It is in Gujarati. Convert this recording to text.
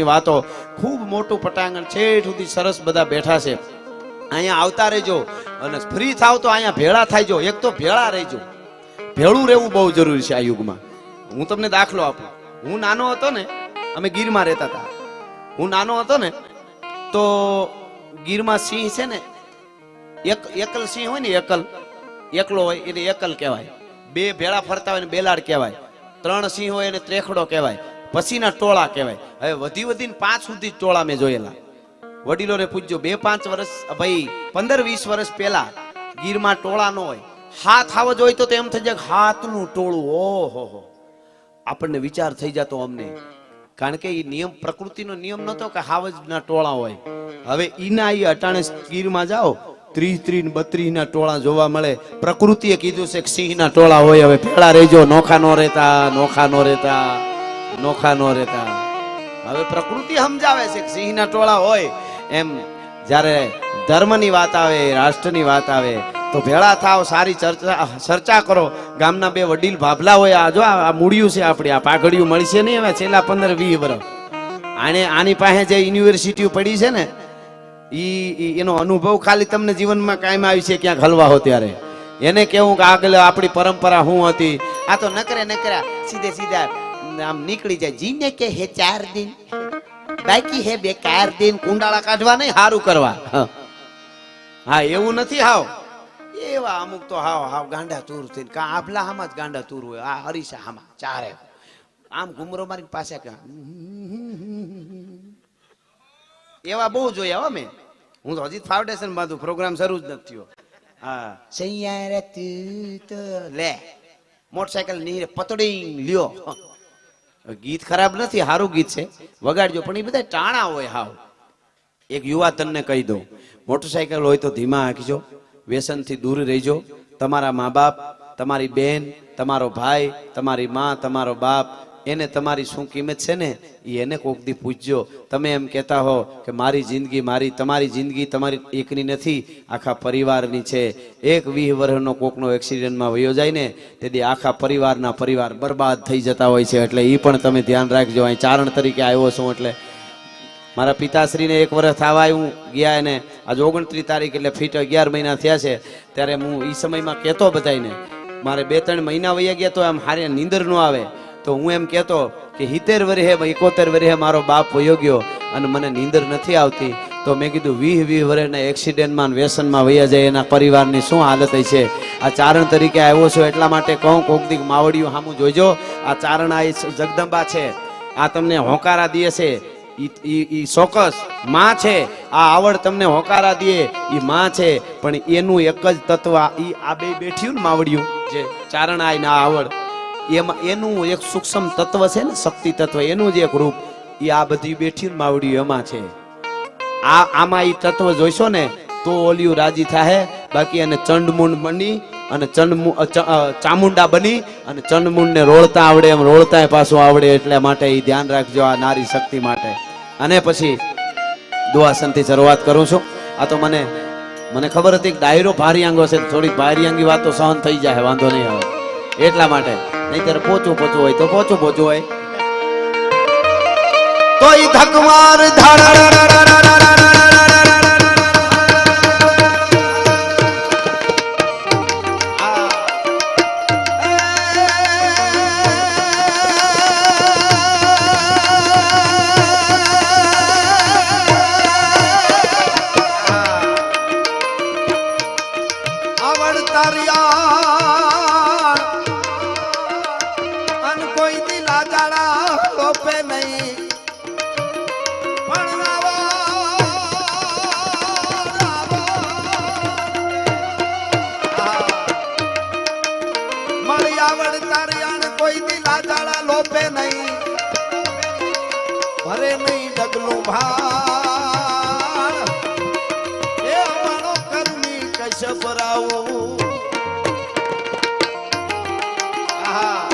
વાતો ખૂબ મોટું પટાંગણ છેઠ સુધી સરસ બધા બેઠા છે. અહીંયા આવતા રહેજો અને ફ્રી થાવ તો અહીંયા ભેળા થાયજો. એક તો ભેળા રહેજો, ભેળું રહેવું બહુ જરૂરી છે આ યુગમાં. હું તમને દાખલો આપું. હું નાનો હતો ને, અમે ગીરમાં રહેતા હતા. હું નાનો હતો ને તો ગીરમાં સિંહ છે ને, એકલ સિંહ હોય ને, એકલો હોય એને એકલ કહેવાય. બે ભેળા ફરતા હોય ને બેલાડ કહેવાય. ત્રણ સિંહ હોય એને ત્રેખડો કહેવાય. પછીના ટોળા કહેવાય. હવે વધીને 5 સુધી ટોળા મેં જોયેલા. વડીલોને પૂછજો, 2-5 વર્ષ ભાઈ 15-20 વર્ષ પહેલા ગીરમાં ટોળા ન હોય. હાથ આવો જોઈએ તો એમ થઈ જાય હાથનું ટોળું. ઓહો, આપણને વિચાર થઈ જતો અમને. કારણ કે એ નિયમ, પ્રકૃતિનો નિયમ નતો કે હાવજના ટોળા હોય. હવે ઈના એ અટાણે ગીરમાં જાઓ 30-32 ના ટોળા જોવા મળે. પ્રકૃતિએ કીધું છે કે સિંહના ટોળા હોય. હવે ભેળા રહેજો, નોખા નો રહેતા, નોખા નો રહેતા, નોખા નો રહેતા. હવે પ્રકૃતિ સમજાવે છે કે સિંહના ટોળા હોય. એમ જ્યારે ધર્મની વાત આવે, રાષ્ટ્રની વાત આવે તો ભેળા થાવ, સારી ચર્ચા કરો. ગામના 2 વડીલ ભાભલા હોય. આ જો આ મૂળિયું છે આપણી, આ પાઘડિયું મળી છે નહીં હવે છેલ્લા 15-20 વર્ષ. આની પાસે જે યુનિવર્સિટીઓ પડી છે ને, એનો અનુભવ ખાલી તમને જીવનમાં કાયમ આવી છે ક્યાંક હલવા હો ત્યારે. એને કેવું કે આગળ આપણી પરંપરા શું હતી. આ તો નકરા સીધા આમ નીકળી જાય. જીને કે હે 4 દિન બાકી હે બેકાર દિન. કુંડાળા કાઢવા નહીં, હારું કરવા. હા, એવું નથી. હાવ એવા અમુક તો હાવ ગાંડા તૂર થઈને, કા આભલા હામાં જ ગાંડા તૂર હોય. આ હરીસા હામાં ચારે આમ ઘુમરો મારી પાસે એવા બહુ જોયા હો મેં. હું તો હજી ફાઉન્ડેશન બાંધું, પ્રોગ્રામ શરૂ જ નથી થયો. હા, સૈયારે તું તો લે મોટરસાયકલ નીરે પતડી લ્યો. ગીત ખરાબ નથી, સારું ગીત છે, વગાડજો. પણ એ બધા ટાણા હોય. હાવ એક યુવા તનને કહી દઉં, મોટરસાયકલ હોય તો ધીમા હાંકજો, વ્યસનથી દૂર રહીજો. તમારા મા બાપ, તમારી બેન, તમારો ભાઈ, તમારી માં, તમારો બાપ, એને તમારી શું કિંમત છે ને એને કોક દી પૂછજો. તમે એમ કહેતા હો કે મારી જિંદગી તમારી જિંદગી તમારી એકની નથી, આખા પરિવારની છે. 20 વર્ષનો કોકનો એક્સિડન્ટમાં વયો જાય ને તેથી આખા પરિવાર બરબાદ થઈ જતા હોય છે. એટલે એ પણ તમે ધ્યાન રાખજો. અહીં ચારણ તરીકે આવ્યો છું એટલે મારા પિતાશ્રીને 1 વર્ષ થવા આવ્યું ગયા. એને આજે 29 તારીખ એટલે ફીટ 11 મહિના થયા છે. ત્યારે હું એ સમયમાં કહેતો બધાને, મારે 2-3 મહિના વયા ગયા તો આમ હારે નીંદર ન આવે. તો હું એમ કહેતો કે 70 વર્ષે 71 વર્ષે મારો બાપ વયો ગયો અને મને નીંદર નથી આવતી. તો મેં કીધું 20 વર્ષના એક્સિડન્ટમાં વ્યસનમાં વયા જાય એના પરિવારની શું હાલત છે. આ ચારણ તરીકે આવ્યો છો એટલા માટે કહું, કોક દીક માવડિયું સામું જોઈજો. આ ચારણ આ જગદંબા છે, આ તમને હોકારા દે છે. ઈ ચોક્કસ માં છે. આ આવડ તમને હોકારા દે ઈ માં છે. પણ એનું એક જ તત્વ આ બે બેઠ્યું ને માવડિયું જે ચારણ આય ને આ આવડ, એમાં એનું એક સૂક્ષ્મ તત્વ છે ને, શક્તિ તત્વ, એનું જ એક રૂપ એ આ બધી બેઠી માવડી એમાં છે. આમાં એ તત્વ જોઈશો ને તો ઓલિયું રાજી થાય. બાકી એને ચંડમુંડ બની અને ચામુંડા બની અને ચંડમુંડ ને રોળતા આવડે એમ રોળતા પાછું આવડે. એટલે માટે એ ધ્યાન રાખજો આ નારી શક્તિ માટે. અને પછી દુઆસનથી શરૂઆત કરું છું. આ તો મને ખબર હતી કે ડાયરો ભારિયાંગો છે, થોડી ભારિયાંગી વાતો સહન થઈ જાય, વાંધો નહીં આવે. એટલા માટે નહીતર પોચું હોય તો પોચું હોય તો ઈ ધકવાર ભરે નહીં ડગલું ભાર એ અમારો કર્મી કશ્યપ રાવું. આહા